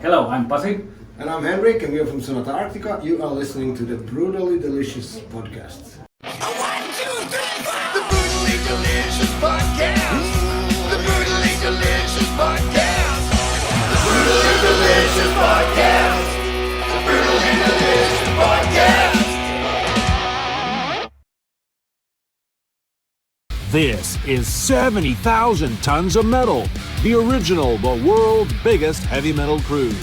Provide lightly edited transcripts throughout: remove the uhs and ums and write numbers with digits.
Hello, I'm Pasi. And I'm Henrik, and we are from Sonata Arctica. You are listening to the Brutally Delicious podcast. 1, 2, 3, 4. The Brutally Delicious podcast. The Brutally Delicious podcast. The Brutally Delicious podcast. The Brutally Delicious podcast. This is 70,000 tons of metal, the original, the world's biggest heavy metal cruise.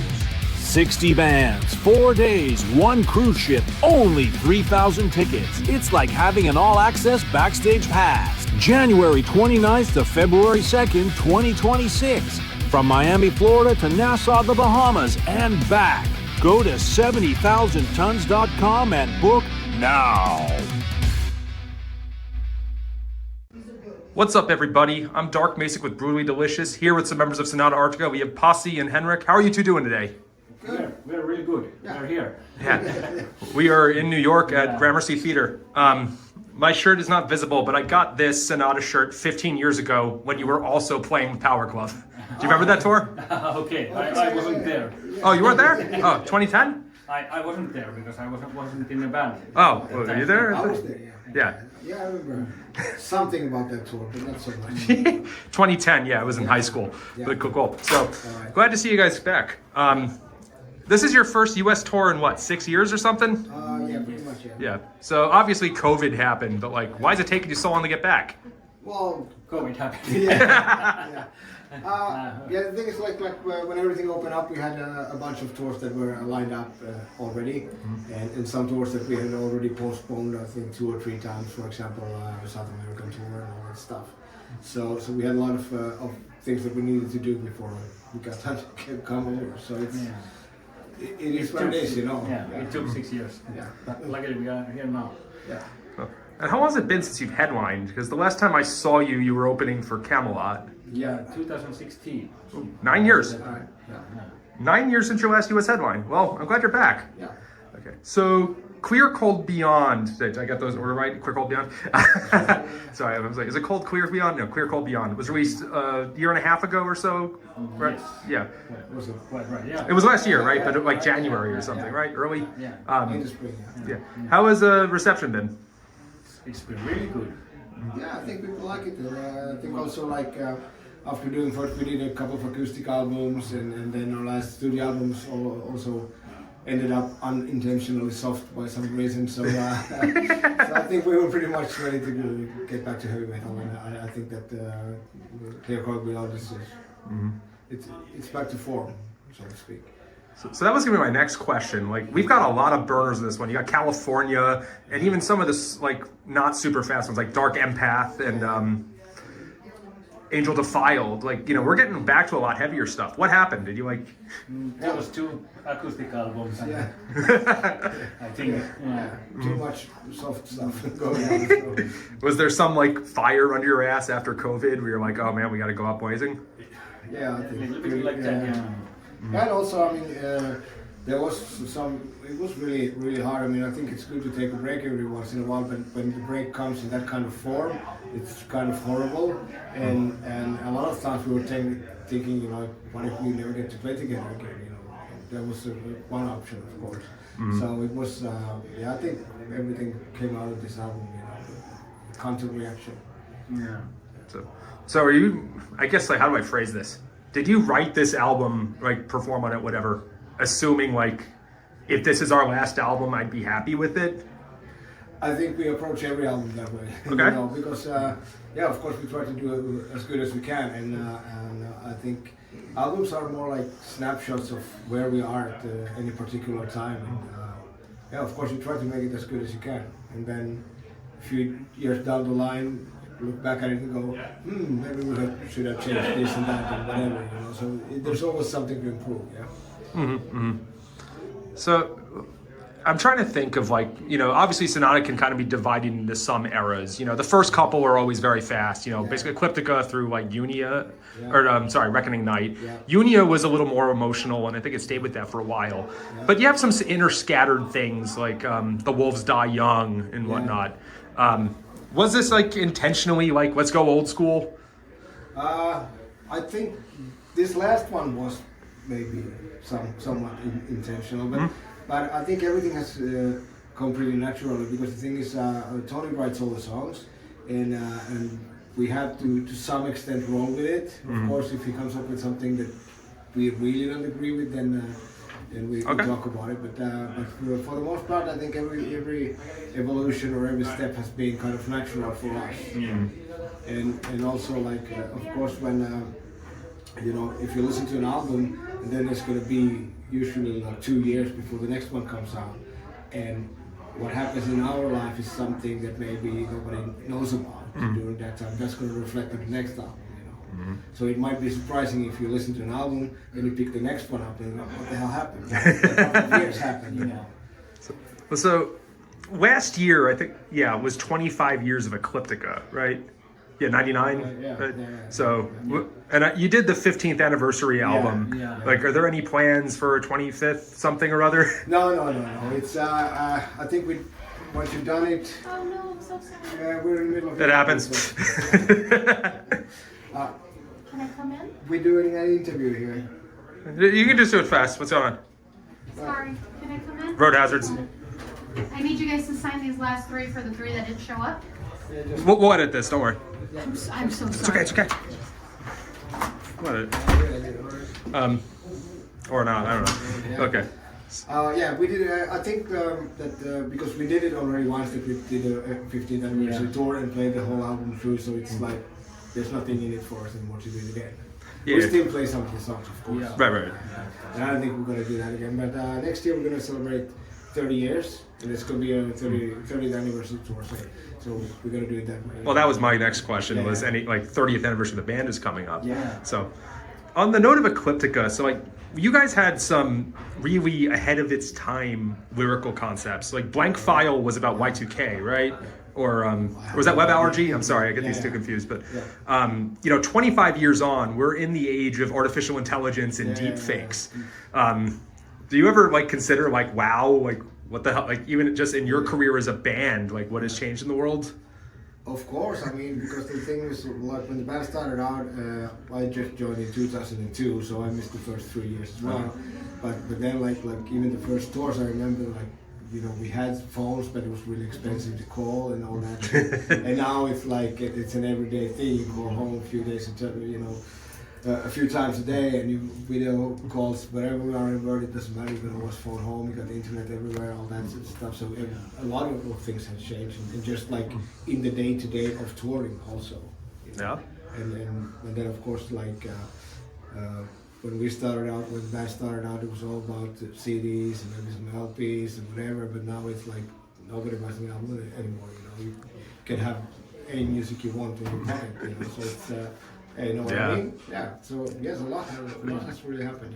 60 bands, 4 days, 1 cruise ship, only 3,000 tickets. It's like having an all-access backstage pass. January 29th to February 2nd, 2026. From Miami, Florida to Nassau, the Bahamas, and back. Go to 70,000tons.com and book now. What's up, everybody? I'm Dark Macek with Brutally Delicious, here with some members of Sonata Arctica. We have Pasi and Henrik. How are you two doing today? We're really good. We're here. Yeah. We are in New York at Gramercy Theatre. My shirt is not visible, but I got this Sonata shirt 15 years ago when you were also playing with Power Glove. Do you remember that tour? Okay, I wasn't there. Oh, you weren't there? Oh, 2010? I wasn't there because I wasn't in the band. Oh, were you there? I was there, Yeah. Yeah, I remember something about that tour, but not so much. 2010, yeah, I was in high school. Yeah. But cool. So, right. glad to see you guys back. This is your first U.S. tour in what, 6 years or something? Yeah, pretty much, yeah. Yeah. So obviously COVID happened, but like, why is it taking you so long to get back? Well, COVID happened. yeah. The thing is, like when everything opened up, we had a bunch of tours that were lined up already, and some tours that we had already postponed, I think 2 or 3 times. For example, the South American tour and all that stuff. So we had a lot of things that we needed to do before we got time to come over. So it is what it is, you know. Yeah, it took 6 years. Yeah. But luckily we are here now. Yeah. And how long has it been since you've headlined? Because the last time I saw you, you were opening for Camelot. Yeah, 2016. 9 years. All right. Yeah. 9 years since your last U.S. headline. Well, I'm glad you're back. Yeah. Okay. So, Clear Cold Beyond. Did I get those order right? Clear Cold Beyond? Sorry, I was like, is it called Clear Beyond? No, Clear Cold Beyond. It was released a year and a half ago or so? Right? Yes. Yeah. Was quite right, yeah. It was last year, right? But like January or something, right? Early? Yeah. In the spring, Yeah. How has reception been? It's been really good. Yeah, I think people like it. I think also like after doing first, we did a couple of acoustic albums, and then our last studio albums also ended up unintentionally soft by some reason. So, so I think we were pretty much ready to get back to heavy metal, and I think that Clear Cold Beyond is it's back to form, so to speak. So that was gonna be my next question. Like, we've got a lot of burners in this one. You got California, and even some of this like not super fast ones, like Dark Empath and Angel Defiled. Like, you know, we're getting back to a lot heavier stuff. What happened? Did you like? There was 2 acoustic albums. And Yeah. I think. Too much soft stuff going on. So. Was there some like fire under your ass after COVID where you're like, oh man, we got to go up blazing? Yeah, I A think little bit like that, yeah. And also, I mean, there was it was really, really hard. I mean, I think it's good to take a break every once in a while, but when the break comes in that kind of form, it's kind of horrible. And a lot of times we were thinking, you know, what if we never get to play together again, you know? That was one option, of course. So it was, I think everything came out of this album, you know, counter reaction. Yeah. So are you? I guess like, how do I phrase this? Did you write this album, like perform on it, whatever, assuming like, if this is our last album, I'd be happy with it? I think we approach every album that way. Okay. You know, because of course we try to do it as good as we can, and I think albums are more like snapshots of where we are at any particular time. And of course you try to make it as good as you can, and then a few years down the line, look back at it and go, maybe we should have changed this and that and whatever. You know, so there's always something to improve. Yeah. So I'm trying to think of like, you know, obviously Sonata can kind of be divided into some eras. You know, the first couple were always very fast, you know, basically Ecliptica through like Unia, or Reckoning Night. Unia was a little more emotional, and I think it stayed with that for a while. But you have some inner scattered things like The Wolves Die Young and whatnot. Was this like intentionally like, let's go old school? I think this last one was maybe somewhat intentional, but I think everything has come pretty naturally, because the thing is, Tony writes all the songs, and we have to some extent roll with it. Of course, if he comes up with something that we really don't agree with, then we talk about it. But for the most part, I think every evolution or every step has been kind of natural for us. And also, like, of course, when if you listen to an album, and then it's going to be usually like 2 years before the next one comes out, and what happens in our life is something that maybe nobody knows about during that time. That's going to reflect on the next album. So it might be surprising if you listen to an album and you pick the next one up and you're like, what the hell happened? What years happened, So last year, I think, was 25 years of Ecliptica, right? Yeah, 99. Yeah. So, and you did the 15th anniversary album. Yeah. Like, are there any plans for a 25th something or other? No. It's I think once you've done it. Oh no, I'm so sorry. We're in the middle of It happens. Can I come in? We're doing an interview here. You can just do it fast. What's going on? Sorry. Can I come in? Road hazards. I need you guys to sign these last 3 for the 3 that didn't show up. We'll edit this. Don't worry. I'm so sorry. It's okay. We'll edit it. Or not. I don't know. Okay. We did. I think that because we did it already once, that we did a 15th anniversary tour and played the whole album through. So it's like there's nothing in it for us anymore to do it again. Yeah. We still play some of the songs, of course. Right. And I don't think we're gonna do that again. But next year we're gonna celebrate 30 years, and it's gonna be a 30th anniversary tour. So we're gonna do it that way. Well, that was my next question. Was any 30th anniversary of the band is coming up. Yeah. So, on the note of Ecliptica, so like you guys had some really ahead of its time lyrical concepts. Like Blank File was about Y2K, right? Or was that Web Allergy? I'm sorry, I get these two confused. But 25 years on, we're in the age of artificial intelligence and deep fakes. Do you ever consider wow, what the hell, even just in your career as a band, what has changed in the world? Of course, I mean, because the thing is, when the band started out, I just joined in 2002, so I missed the first 3 years as well. But then, even the first tours, I remember, we had phones, but it was really expensive to call and all that. And now it's it's an everyday thing. You go home a few days, a few times a day, and you video calls wherever we are in the world. It doesn't matter. You can always phone home. You got the internet everywhere, all that stuff. So a lot of things have changed, and just in the day-to-day of touring also. Yeah. And then of course when we started out, when the band started out, it was all about CDs and maybe some LPs and whatever. But now it's nobody buys an album anymore. You can have any music you want in your pocket. So it's. You know what I mean? Yeah. So yes, a lot has really happened.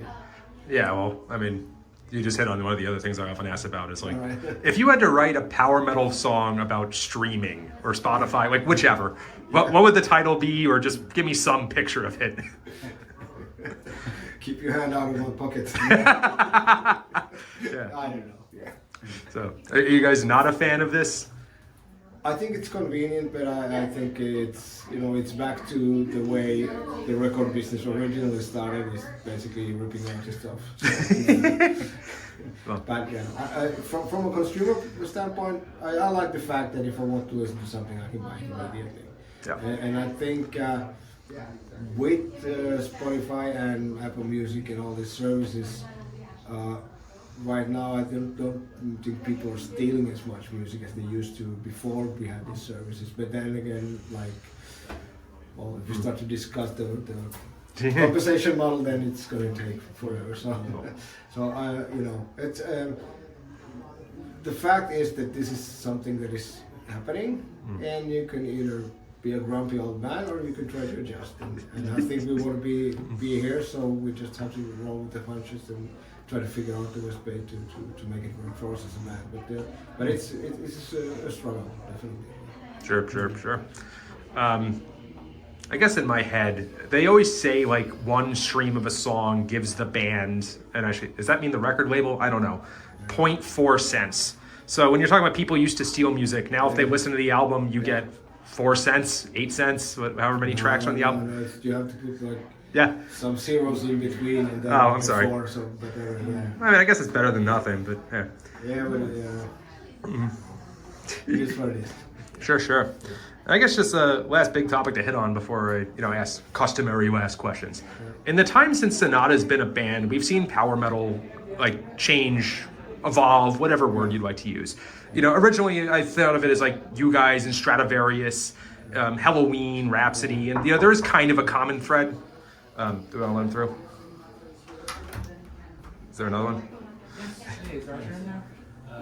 Yeah. Well, I mean, you just hit on one of the other things I often ask about is right. If you had to write a power metal song about streaming or Spotify, whichever, what would the title be, or just give me some picture of it? Keep your hand out of my pocket. Yeah. I don't know. Yeah. So, are you guys not a fan of this? I think it's convenient, but I think it's it's back to the way the record business originally started, is basically ripping out your stuff. But from a consumer standpoint, I like the fact that if I want to listen to something, I can buy it immediately. Yeah. And I think with Spotify and Apple Music and all these services. Right now, I don't think people are stealing as much music as they used to before we had these services. But then again, if we start to discuss the compensation model, then it's going to take forever. It's the fact is that this is something that is happening, and you can either be a grumpy old man or you can try to adjust. And I think we want to be here, so we just have to roll with the punches and try to figure out the best way to make it work for us as a band. But it's a struggle, definitely. Sure. I guess in my head, they always say one stream of a song gives the band, and actually, does that mean the record label? I don't know, 0.4 cents. So when you're talking about people used to steal music, now if they listen to the album, you get 4 cents, 8 cents, however many tracks on the album. You have to put Yeah. some zeros in between, and then Oh, I'm sorry. 4. So, but yeah, I mean, I guess it's better than nothing, but yeah. yeah, but it is what it is. Sure. And I guess just a last big topic to hit on before I, ask customary last questions. In the time since Sonata's been a band, we've seen power metal like change, evolve, whatever word you'd like to use. Originally I thought of it as like you guys and Stradivarius, Halloween, Rhapsody, and there is kind of a common thread. Do I want to let him through? Is there another one?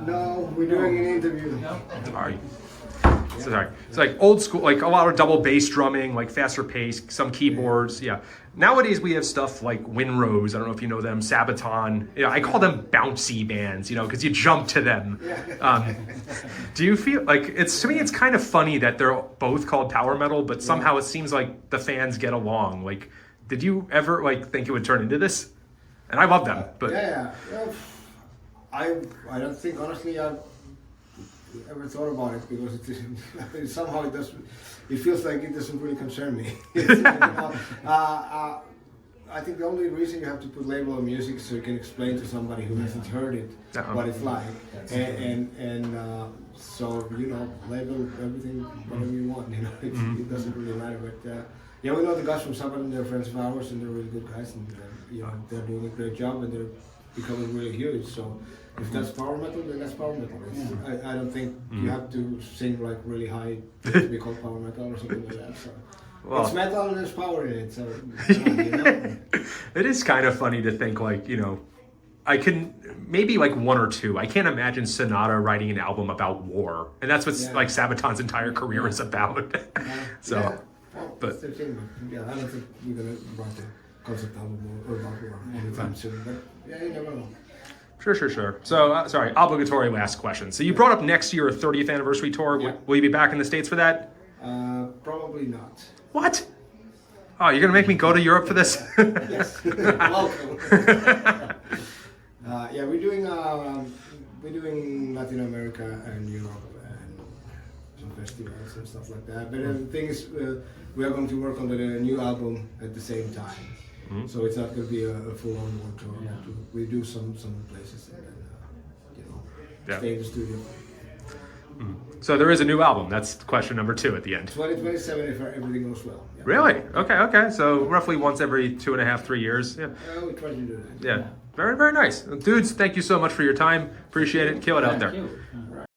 No, we're doing an interview. Sorry. It's like old school, like a lot of double bass drumming, like faster pace, some keyboards. Yeah. Nowadays we have stuff like Winrose. I don't know if you know them. Sabaton. I call them bouncy bands. Because you jump to them. Do you feel like to me it's kind of funny that they're both called power metal, but somehow it seems like the fans get along. Like, did you ever think it would turn into this? And I love them, but Yeah. I don't think honestly I've ever thought about it, because somehow it doesn't. It feels like it doesn't really concern me. I think the only reason you have to put label on music is so you can explain to somebody who hasn't heard it what it's like, and so label everything whatever you want. It doesn't really matter. But we know the guys from Sabaton. They're friends of ours, and they're really good guys, and they're doing a great job, and they're becoming really huge. So if that's power metal, then that's power metal. I don't think you have to sing like really high to be called power metal or something like that. So it's metal and there's power in it. So it is kind of funny to think I can maybe like one or two. I can't imagine Sonata writing an album about war, and that's what Sabaton's entire career is about. But I don't think we're gonna write a concept album or about war anytime soon. But you never know. Sure. So, sorry, obligatory last question. So you brought up next year a 30th anniversary tour. Yeah. Will you be back in the States for that? Probably not. What? Oh, you're gonna make me go to Europe for this? Yes. Welcome. We're doing Latin America and Europe and some festivals and stuff like that. But the thing is, we are going to work on the new album at the same time. So it's not going to be a full-on world tour. We do some places and then stay in the studio. So there is a new album. That's question number 2 at the end. 2027 if everything goes well. Yeah. Really? Okay. So roughly once every 2.5, 3 years. Yeah. We try to do that. Yeah. Very, very nice. Dudes, thank you so much for your time. Appreciate it. Kill it out there. Thank you.